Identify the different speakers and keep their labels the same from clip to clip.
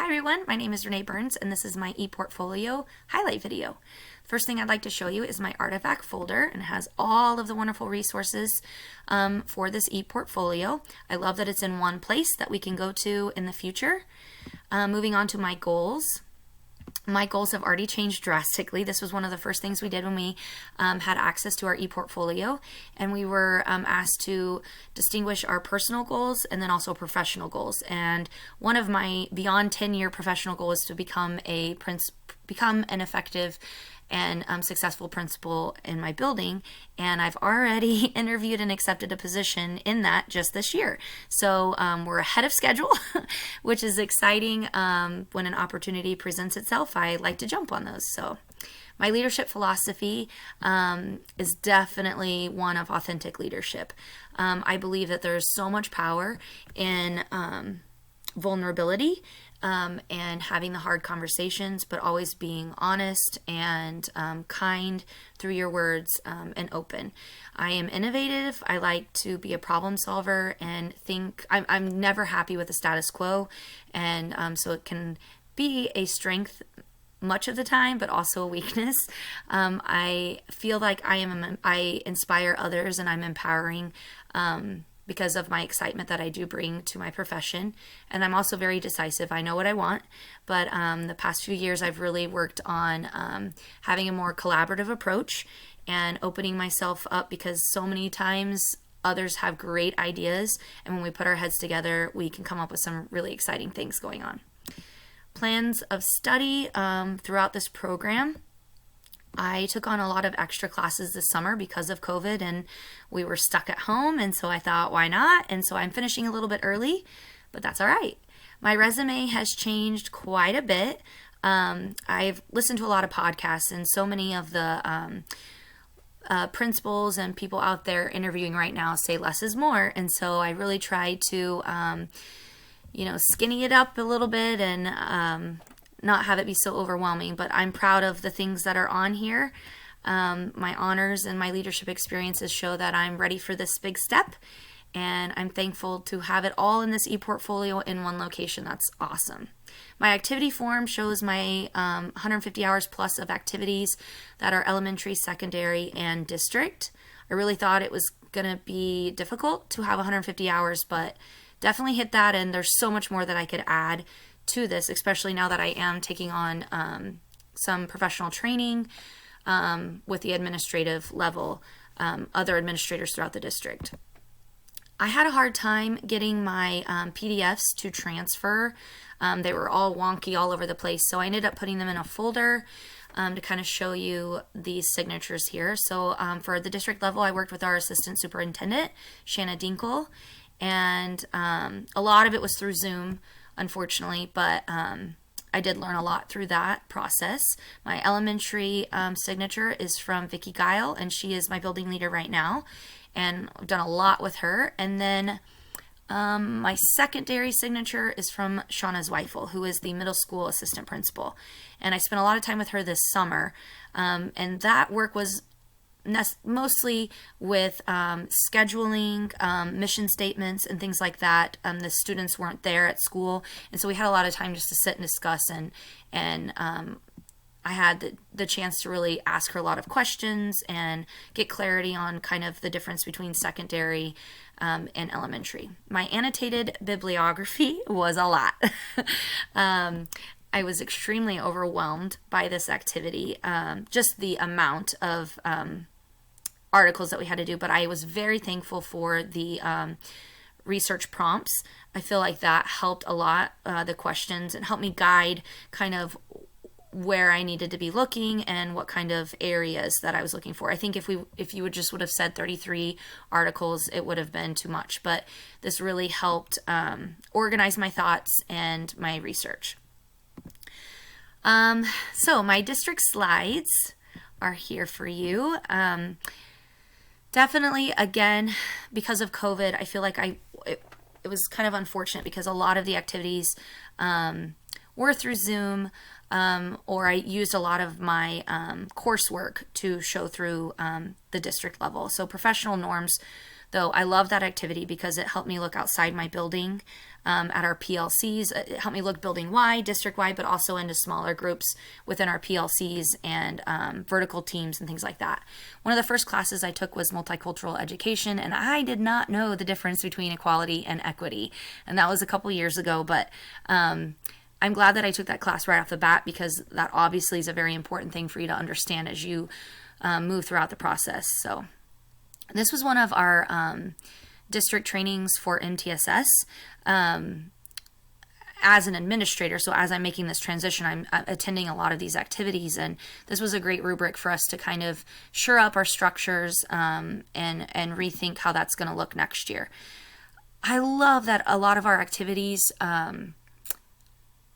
Speaker 1: Hi everyone, my name is Renee Burns and this is my ePortfolio highlight video. First thing I'd like to show you is my artifact folder, and it has all of the wonderful resources for this ePortfolio. I love that it's in one place that we can go to in the future. Moving on to my goals. My goals have already changed drastically. This was one of the first things we did when we had access to our ePortfolio, and we were asked to distinguish our personal goals and then also professional goals. And one of my beyond 10-year professional goals is to become an effective and successful principal in my building, and I've already interviewed and accepted a position in that just this year. So we're ahead of schedule, which is exciting. When an opportunity presents itself, I like to jump on those. So my leadership philosophy is definitely one of authentic leadership. I believe that there's so much power in vulnerability and having the hard conversations, but always being honest and kind through your words and open. I am innovative. I like to be a problem solver and think I'm never happy with the status quo, and so it can be a strength much of the time, but also a weakness. I feel like I inspire others and I'm empowering because of my excitement that I do bring to my profession. And I'm also very decisive. I know what I want, but the past few years I've really worked on having a more collaborative approach and opening myself up, because so many times others have great ideas, and when we put our heads together, we can come up with some really exciting things going on. Plans of study throughout this program. I took on a lot of extra classes this summer because of COVID, and we were stuck at home, and so I thought, why not? And so I'm finishing a little bit early, but that's all right. My resume has changed quite a bit. I've listened to a lot of podcasts, and so many of the principals and people out there interviewing right now say less is more, and so I really tried to skinny it up a little bit and not have it be so overwhelming, but I'm proud of the things that are on here. My honors and my leadership experiences show that I'm ready for this big step, and I'm thankful to have it all in this ePortfolio in one location. That's awesome. My activity form shows my 150 hours plus of activities that are elementary, secondary, and district. I really thought it was going to be difficult to have 150 hours, but definitely hit that, and there's so much more that I could add to this, especially now that I am taking on some professional training with the administrative level, other administrators throughout the district. I had a hard time getting my PDFs to transfer. They were all wonky all over the place, so I ended up putting them in a folder to kind of show you these signatures here. So for the district level, I worked with our assistant superintendent, Shanna Dinkle, and a lot of it was through Zoom, unfortunately, but I did learn a lot through that process. My elementary signature is from Vicki Guile, and she is my building leader right now, and I've done a lot with her. And then my secondary signature is from Shauna Zweifel, who is the middle school assistant principal, and I spent a lot of time with her this summer, and that work was mostly with scheduling, mission statements, and things like that. The students weren't there at school, and so we had a lot of time just to sit and discuss, and I had the chance to really ask her a lot of questions and get clarity on kind of the difference between secondary and elementary. My annotated bibliography was a lot. I was extremely overwhelmed by this activity, just the amount of articles that we had to do, but I was very thankful for the research prompts. I feel like that helped a lot, the questions, and helped me guide kind of where I needed to be looking and what kind of areas that I was looking for. I think if you would have said 33 articles, it would have been too much, but this really helped organize my thoughts and my research. So my district slides are here for you. Definitely, again, because of COVID, I feel like it was kind of unfortunate because a lot of the activities were through Zoom, or I used a lot of my coursework to show through the district level. So professional norms though I love that activity because it helped me look outside my building at our PLCs. It helped me look building wide, district wide, but also into smaller groups within our PLCs and vertical teams and things like that. One of the first classes I took was multicultural education, and I did not know the difference between equality and equity. And that was a couple years ago, but I'm glad that I took that class right off the bat, because that obviously is a very important thing for you to understand as you move throughout the process. So this was one of our district trainings for MTSS. As an administrator, so as I'm making this transition, I'm attending a lot of these activities, and this was a great rubric for us to kind of shore up our structures and rethink how that's going to look next year. I love that a lot of our activities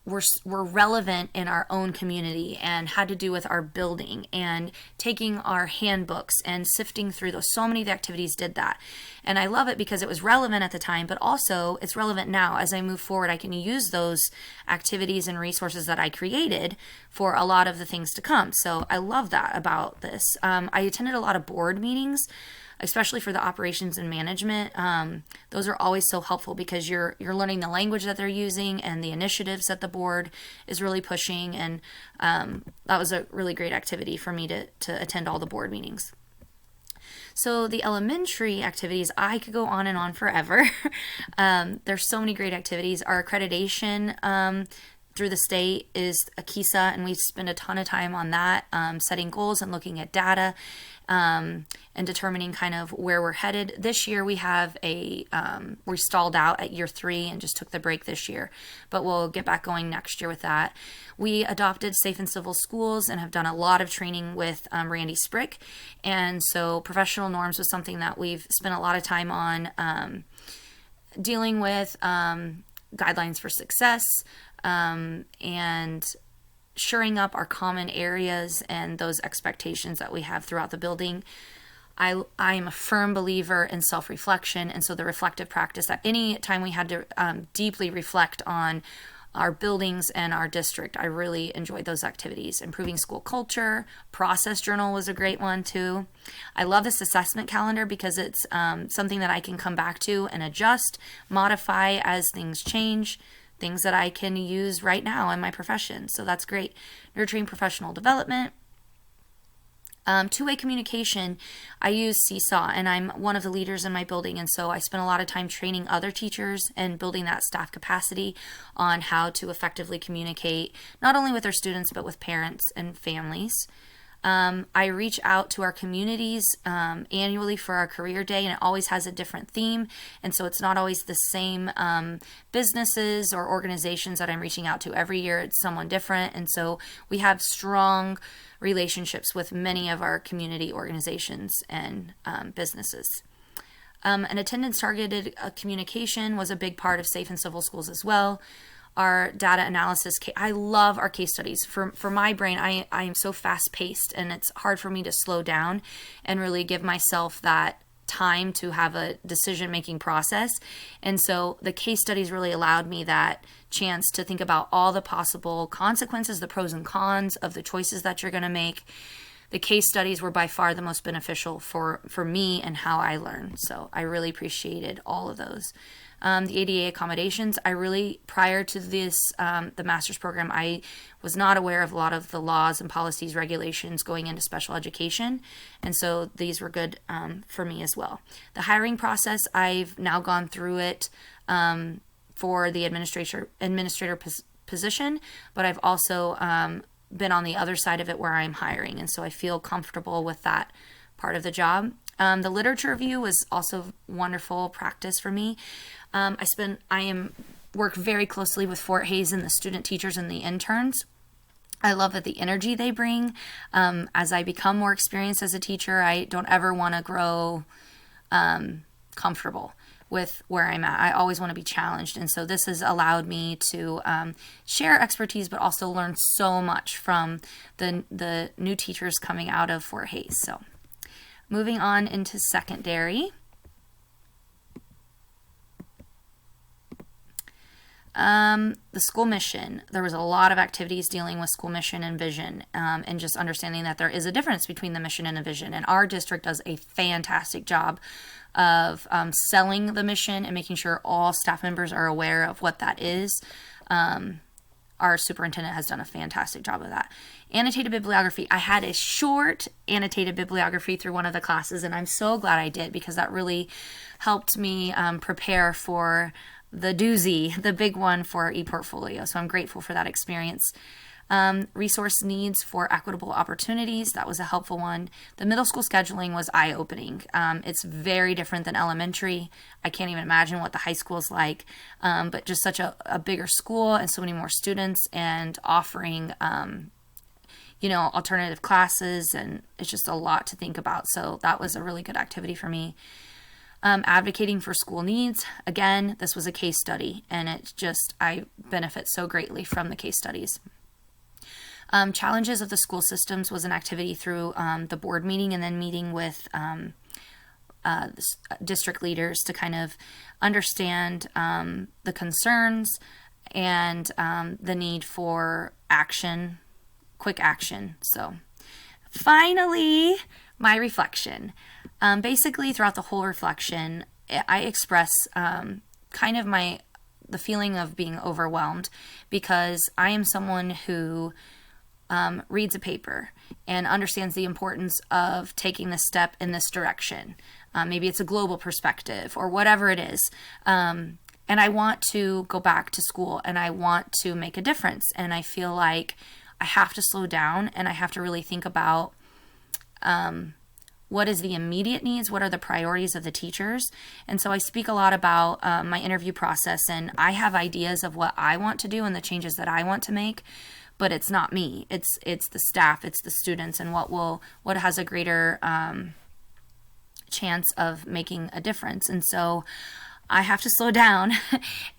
Speaker 1: were relevant in our own community and had to do with our building and taking our handbooks and sifting through those. So many of the activities did that. And I love it because it was relevant at the time, but also it's relevant now. As I move forward, I can use those activities and resources that I created for a lot of the things to come. So I love that about this. I attended a lot of board meetings, especially for the operations and management. Those are always so helpful because you're learning the language that they're using and the initiatives that the board is really pushing. And that was a really great activity for me to attend all the board meetings. So the elementary activities, I could go on and on forever. There's so many great activities. Our accreditation through the state is AKISA, and we spend a ton of time on that, setting goals and looking at data and determining kind of where we're headed. This year we have we stalled out at year 3 and just took the break this year, but we'll get back going next year with that. We adopted Safe and Civil Schools and have done a lot of training with Randy Sprick, and so professional norms was something that we've spent a lot of time on dealing with, guidelines for success, and shoring up our common areas and those expectations that we have throughout the building. I am a firm believer in self-reflection, and so the reflective practice, that any time we had to deeply reflect on our buildings and our district, I really enjoyed those activities. Improving school culture, process journal was a great one too. I love this assessment calendar because it's something that I can come back to and adjust, modify as things change, things that I can use right now in my profession. So that's great. Nurturing professional development. Two-way communication, I use Seesaw, and I'm one of the leaders in my building, and so I spend a lot of time training other teachers and building that staff capacity on how to effectively communicate, not only with their students, but with parents and families. I reach out to our communities annually for our career day, and it always has a different theme, and so it's not always the same businesses or organizations that I'm reaching out to. Every year it's someone different, and so we have strong relationships with many of our community organizations and businesses. An attendance targeted communication was a big part of Safe and Civil Schools as well. Our data analysis, I love our case studies. For my brain, I am so fast paced, and it's hard for me to slow down and really give myself that time to have a decision making process. And so the case studies really allowed me that chance to think about all the possible consequences, the pros and cons of the choices that you're going to make. The case studies were by far the most beneficial for me and how I learned. So I really appreciated all of those. The ADA accommodations, I really, prior to this, the master's program, I was not aware of a lot of the laws and policies, regulations going into special education. And so these were good for me as well. The hiring process, I've now gone through it for the administrator position, but I've also been on the other side of it where I'm hiring. And so I feel comfortable with that part of the job. The literature review was also wonderful practice for me. I work very closely with Fort Hays and the student teachers and the interns. I love that the energy they bring. As I become more experienced as a teacher, I don't ever want to grow comfortable with where I'm at. I always want to be challenged. And so this has allowed me to share expertise, but also learn so much from the new teachers coming out of Fort Hays. So moving on into secondary. The school mission. There was a lot of activities dealing with school mission and vision, and just understanding that there is a difference between the mission and the vision. And our district does a fantastic job of selling the mission and making sure all staff members are aware of what that is. Our superintendent has done a fantastic job of that. Annotated bibliography. I had a short annotated bibliography through one of the classes, and I'm so glad I did, because that really helped me prepare for the doozy, the big one for ePortfolio. So I'm grateful for that experience. Resource needs for equitable opportunities. That was a helpful one. The middle school scheduling was eye-opening. It's very different than elementary. I can't even imagine what the high school is like, but just such a bigger school and so many more students, and offering, alternative classes, and it's just a lot to think about. So that was a really good activity for me. Advocating for school needs. Again, this was a case study, and I benefit so greatly from the case studies. Challenges of the school systems was an activity through the board meeting, and then meeting with district leaders to kind of understand the concerns and the need for action, quick action. So finally, my reflection. Basically, throughout the whole reflection, I express kind of the feeling of being overwhelmed, because I am someone who reads a paper and understands the importance of taking this step in this direction. Maybe it's a global perspective or whatever it is. And I want to go back to school, and I want to make a difference. And I feel like I have to slow down, and I have to really think about what is the immediate needs, what are the priorities of the teachers. And so I speak a lot about my interview process, and I have ideas of what I want to do and the changes that I want to make. But it's not me. It's the staff, it's the students, and what has a greater chance of making a difference. And so I have to slow down,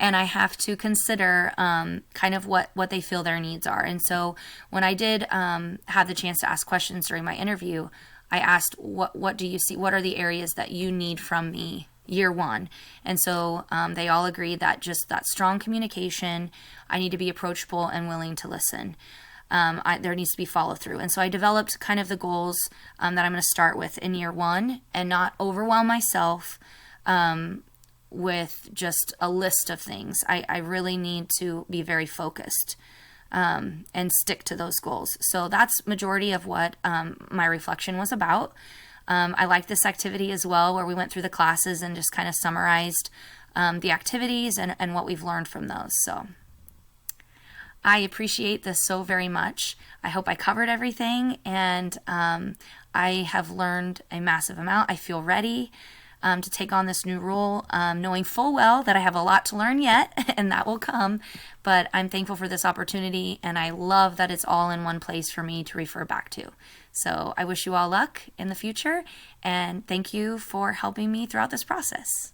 Speaker 1: and I have to consider kind of what they feel their needs are. And so when I did have the chance to ask questions during my interview, I asked, what do you see? What are the areas that you need from me year one? And so they all agreed that just that strong communication, I need to be approachable and willing to listen. There needs to be follow through. And so I developed kind of the goals that I'm going to start with in year one, and not overwhelm myself with just a list of things. I really need to be very focused and stick to those goals. So that's majority of what my reflection was about. I like this activity as well, where we went through the classes and just kind of summarized the activities and what we've learned from those. So I appreciate this so very much. I hope I covered everything, and I have learned a massive amount. I feel ready to take on this new role, knowing full well that I have a lot to learn yet, and that will come. But I'm thankful for this opportunity, and I love that it's all in one place for me to refer back to. So I wish you all luck in the future, and thank you for helping me throughout this process.